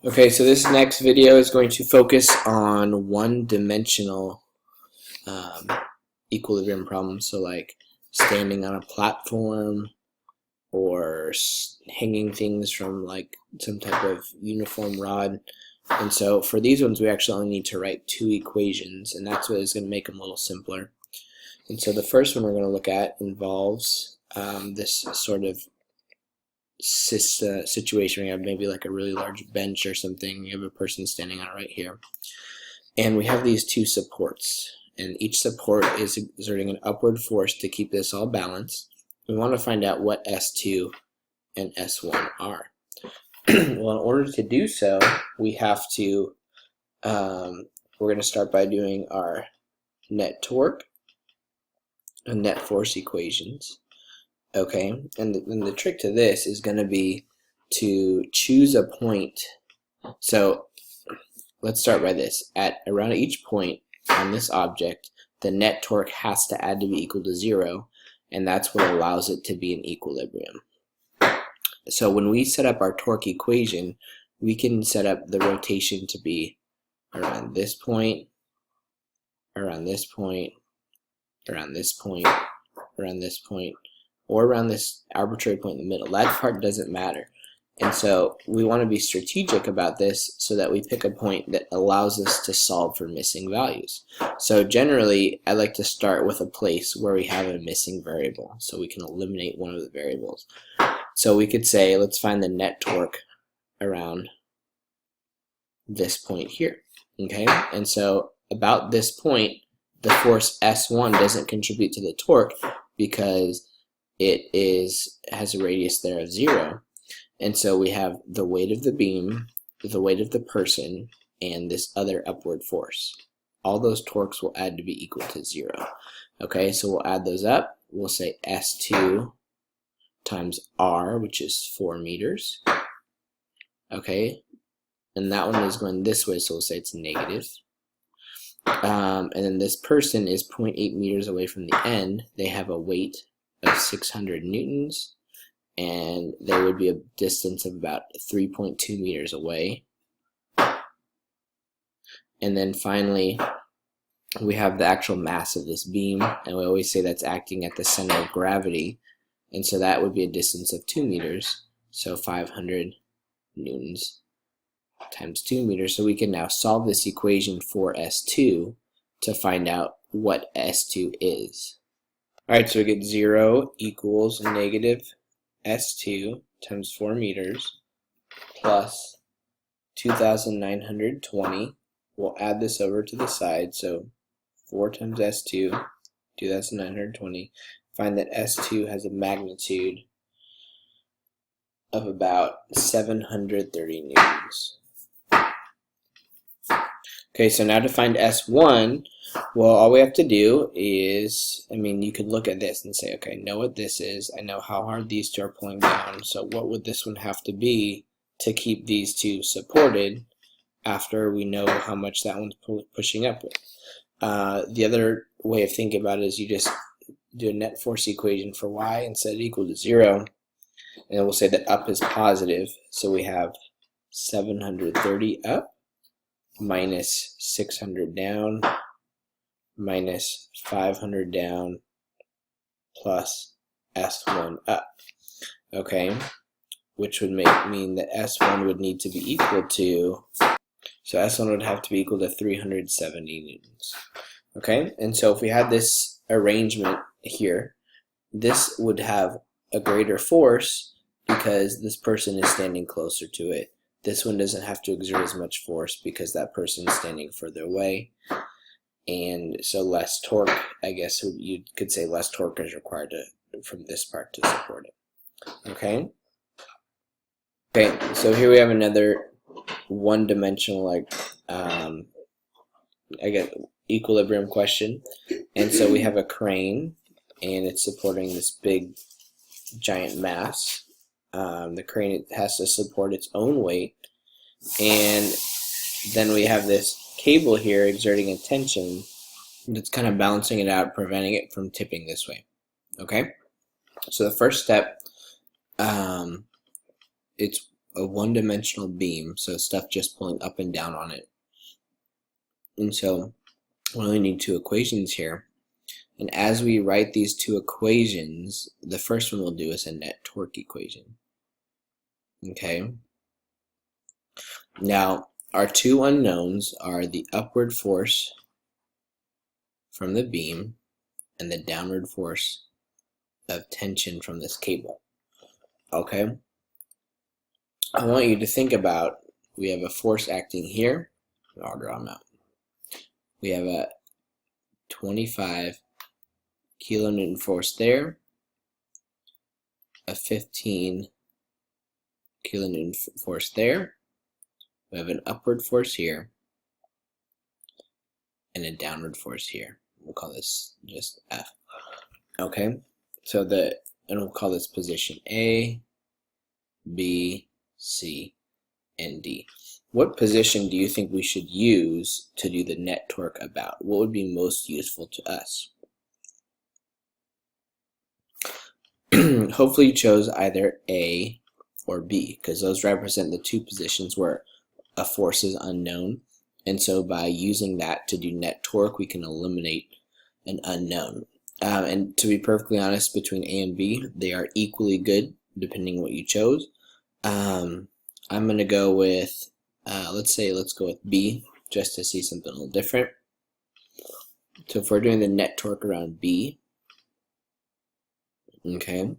Okay, so this next video is going to focus on one-dimensional equilibrium problems. So like standing on a platform or hanging things from like some type of uniform rod. And so for these ones, we actually only need to write two equations, and that's what is going to make them a little simpler. And so the first one we're going to look at involves this sort of situation where you have maybe like a really large bench or something. You have a person standing on it right here. And we have these two supports. And each support is exerting an upward force to keep this all balanced. We want to find out what S2 and S1 are. Well, in order to do so, we have to, we're going to start by doing our net torque and net force equations. Okay, and the trick to this is going to be to choose a point. So let's start by this. At around each point on this object, the net torque has to add to be equal to 0, and that's what allows it to be in equilibrium. So when we set up our torque equation, we can set up the rotation to be around this point, around this point, around this point, around this point, or around this arbitrary point in the middle. That part doesn't matter. And so we want to be strategic about this so that we pick a point that allows us to solve for missing values. So generally, I like to start with a place where we have a missing variable, so we can eliminate one of the variables. So we could say, let's find the net torque around this point here. Okay, and so about this point, the force S1 doesn't contribute to the torque because it has a radius there of 0. And so we have the weight of the beam, the weight of the person, and this other upward force. All those torques will add to be equal to 0. Okay, so we'll add those up. We'll say S2 times R, which is 4 meters. Okay, and that one is going this way, so we'll say it's negative. And then this person is 0.8 meters away from the end. They have a weight of 600 newtons, and they would be a distance of about 3.2 meters away. And then finally, we have the actual mass of this beam, and we always say that's acting at the center of gravity, and so that would be a distance of 2 meters, so 500 newtons times 2 meters. So we can now solve this equation for S2 to find out what S2 is. Alright, so we get 0 equals negative S2 times 4 meters plus 2,920. We'll add this over to the side, so 4 times S2, 2,920. Find that S2 has a magnitude of about 730 newtons. Okay, so now to find S1, well, all we have to do is, you could look at this and say, okay, I know what this is. I know how hard these two are pulling down. So what would this one have to be to keep these two supported after we know how much that one's pushing up with? The other way of thinking about it is you just do a net force equation for y and set it equal to 0. And we'll say that up is positive. So we have 730 up minus 600 down minus 500 down plus S1 up. Okay, which would mean that S1 would need to be equal to, so S1 would have to be equal to 370 newtons. Okay, and so if we had this arrangement here, this would have a greater force because this person is standing closer to it. This one doesn't have to exert as much force because that person is standing further away. And so less torque, I guess you could say less torque is required from this part to support it. Okay? Okay, so here we have another one-dimensional, equilibrium question. And so we have a crane, and it's supporting this big, giant mass. The crane has to support its own weight, and then we have this cable here exerting a tension that's kind of balancing it out, preventing it from tipping this way. Okay, so the first step, it's a one-dimensional beam, so stuff just pulling up and down on it. And so we only need two equations here. And as we write these two equations, the first one we'll do is a net torque equation. Okay. Now, our two unknowns are the upward force from the beam and the downward force of tension from this cable. Okay. I want you to think about, we have a force acting here. I'll draw them out. We have a 25 kilonewton force there, a 15 kilonewton force there. We have an upward force here and a downward force here. We'll call this just F. Okay, so and we'll call this position A, B, C, and D. What position do you think we should use to do the net torque about? What would be most useful to us? Hopefully you chose either A or B, because those represent the two positions where a force is unknown. And so by using that to do net torque, we can eliminate an unknown. And to be perfectly honest, between A and B, they are equally good, depending on what you chose. I'm going to go with, let's go with B, just to see something a little different. So if we're doing the net torque around B, okay,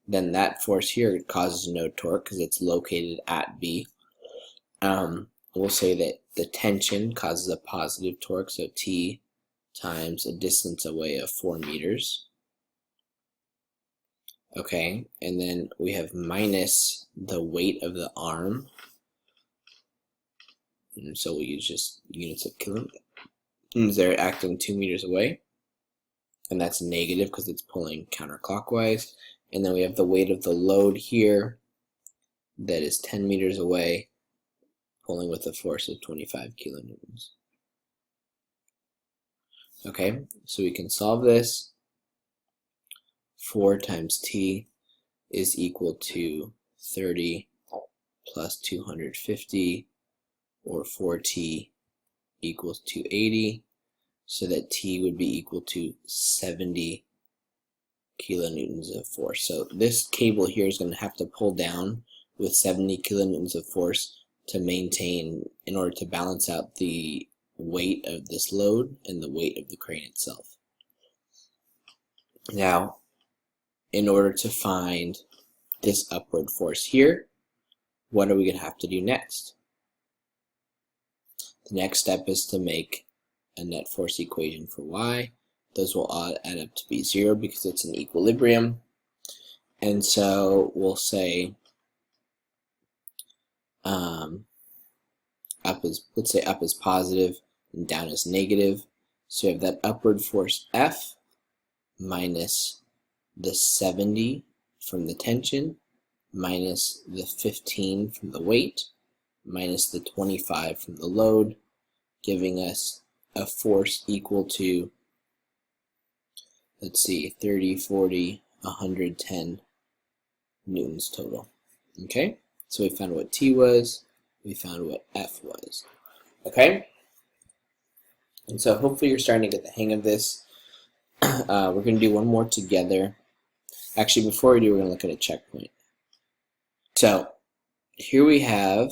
then that force here causes no torque because it's located at B. We'll say that the tension causes a positive torque, so T times a distance away of 4 meters. Okay, and then we have minus the weight of the arm. And so we'll use just units of kilonewtons. They're acting 2 meters away. And that's negative because it's pulling counterclockwise. And then we have the weight of the load here that is 10 meters away, pulling with a force of 25 kilonewtons. Okay, so we can solve this. 4 times T is equal to 30 plus 250, or 4T equals 280, so that T would be equal to 70 kilonewtons of force. So this cable here is going to have to pull down with 70 kilonewtons of force to maintain, in order to balance out the weight of this load and the weight of the crane itself. Now, in order to find this upward force here, what are we going to have to do next? The next step is to make a net force equation for Y. Those will all add up to be 0 because it's an equilibrium. And so we'll say let's say up is positive and down is negative. So we have that upward force F minus the 70 from the tension minus the 15 from the weight minus the 25 from the load, giving us a force equal to, let's see, 30, 40, 110 newtons total. Okay, so we found what T was, we found what F was. Okay, and so hopefully you're starting to get the hang of this. We're going to do one more together. Actually, before we do, we're going to look at a checkpoint. So here we have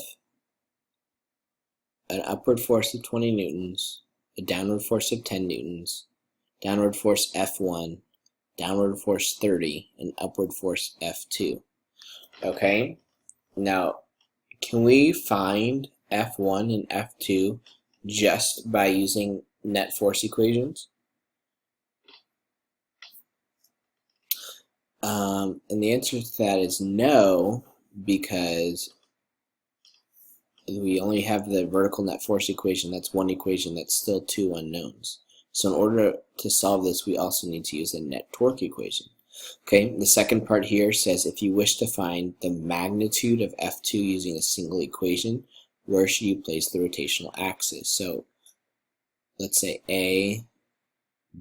an upward force of 20 newtons, a downward force of 10 newtons, downward force F1, downward force 30, and upward force F2. Okay, now can we find F1 and F2 just by using net force equations? And the answer to that is no, because we only have the vertical net force equation. That's one equation. That's still two unknowns. So in order to solve this, we also need to use a net torque equation. Okay, the second part here says if you wish to find the magnitude of F2 using a single equation, where should you place the rotational axis? So let's say A,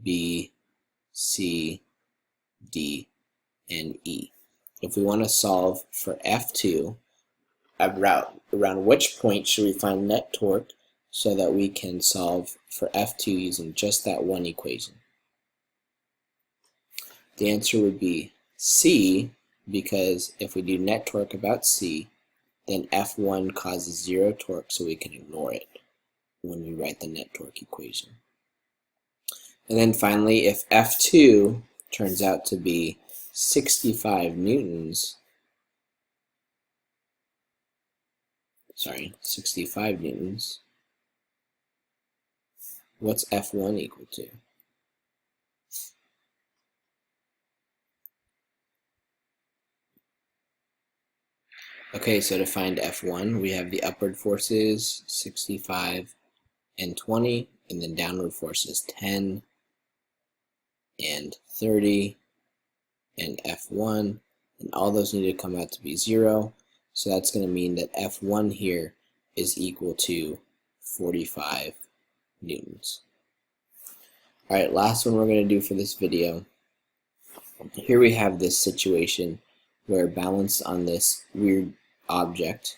B, C, D, and E. If we want to solve for F2, around which point should we find net torque so that we can solve for F2 using just that one equation? The answer would be C, because if we do net torque about C, then F1 causes 0 torque, so we can ignore it when we write the net torque equation. And then finally, if F2 turns out to be 65 newtons, 65 newtons, what's F1 equal to? Okay, so to find F1, we have the upward forces 65 and 20, and then downward forces 10 and 30, and F1, and all those need to come out to be 0, so that's going to mean that F1 here is equal to 45 newtons. Alright, last one we're going to do for this video. Here we have this situation where balanced on this weird object,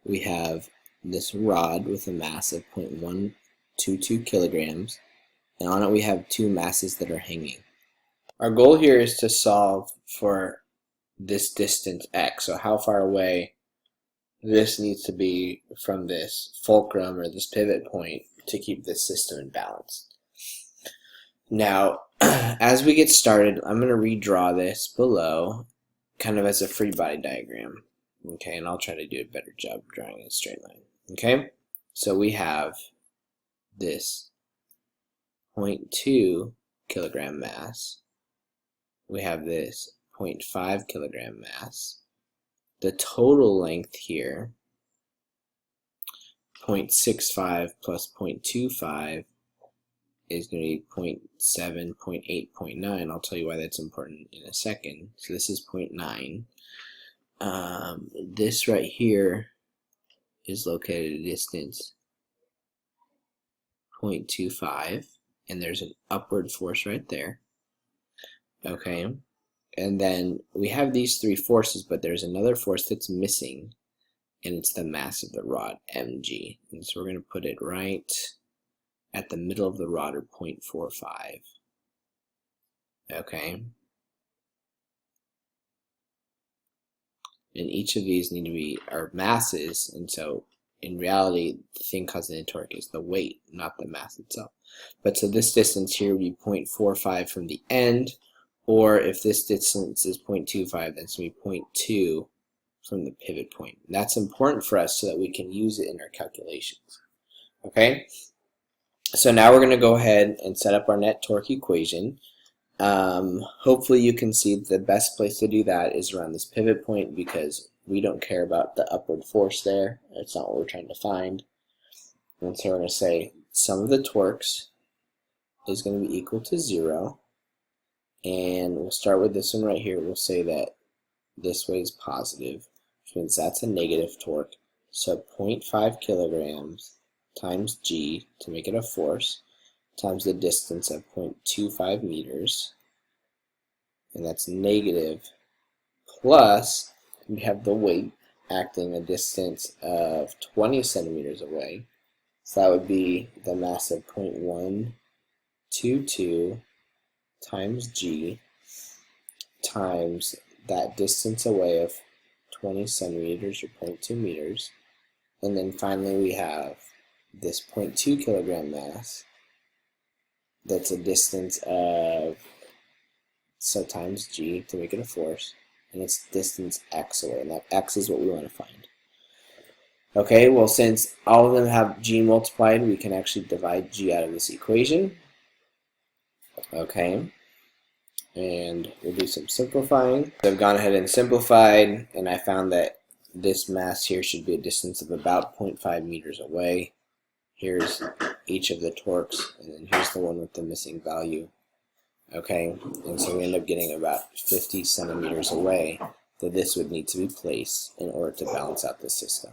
we have this rod with a mass of 0.122 kilograms, and on it we have two masses that are hanging. Our goal here is to solve for this distance x, so how far away this needs to be from this fulcrum or this pivot point to keep this system in balance. Now, as we get started, I'm going to redraw this below kind of as a free body diagram. Okay, and I'll try to do a better job drawing a straight line. Okay, so we have this 0.2 kilogram mass. We have this 0.5 kilogram mass. The total length here, 0.65 plus 0.25, is going to be 0.7, 0.8, 0.9. I'll tell you why that's important in a second. So this is 0.9. This right here is located at a distance 0.25, and there's an upward force right there. Okay, and then we have these three forces, but there's another force that's missing, and it's the mass of the rod, mg. And so we're going to put it right at the middle of the rod, or 0.45. Okay, and each of these need to be our masses, and so in reality the thing causing the torque is the weight, not the mass itself. But so this distance here would be 0.45 from the end, or if this distance is 0.25, then it's going to be 0.2 from the pivot point. And that's important for us so that we can use it in our calculations. Okay, so now we're going to go ahead and set up our net torque equation. Hopefully you can see the best place to do that is around this pivot point, because we don't care about the upward force there. That's not what we're trying to find. And so we're going to say sum of the torques is going to be equal to 0. And we'll start with this one right here. We'll say that this way is positive, which means that's a negative torque. So 0.5 kilograms times g, to make it a force, times the distance of 0.25 meters, and that's negative, plus we have the weight acting a distance of 20 centimeters away, so that would be the mass of 0.122 times g times that distance away of 20 centimeters, or 0.2 meters, and then finally we have this 0.2 kilogram mass. That's a distance of, so times g to make it a force, and it's distance x away, and that x is what we want to find. Okay, well, since all of them have g multiplied, we can actually divide g out of this equation. Okay, and we'll do some simplifying. So I've gone ahead and simplified, and I found that this mass here should be a distance of about 0.5 meters away. Here's each of the torques, and then here's the one with the missing value. Okay, and so we end up getting about 50 centimeters away that this would need to be placed in order to balance out the system.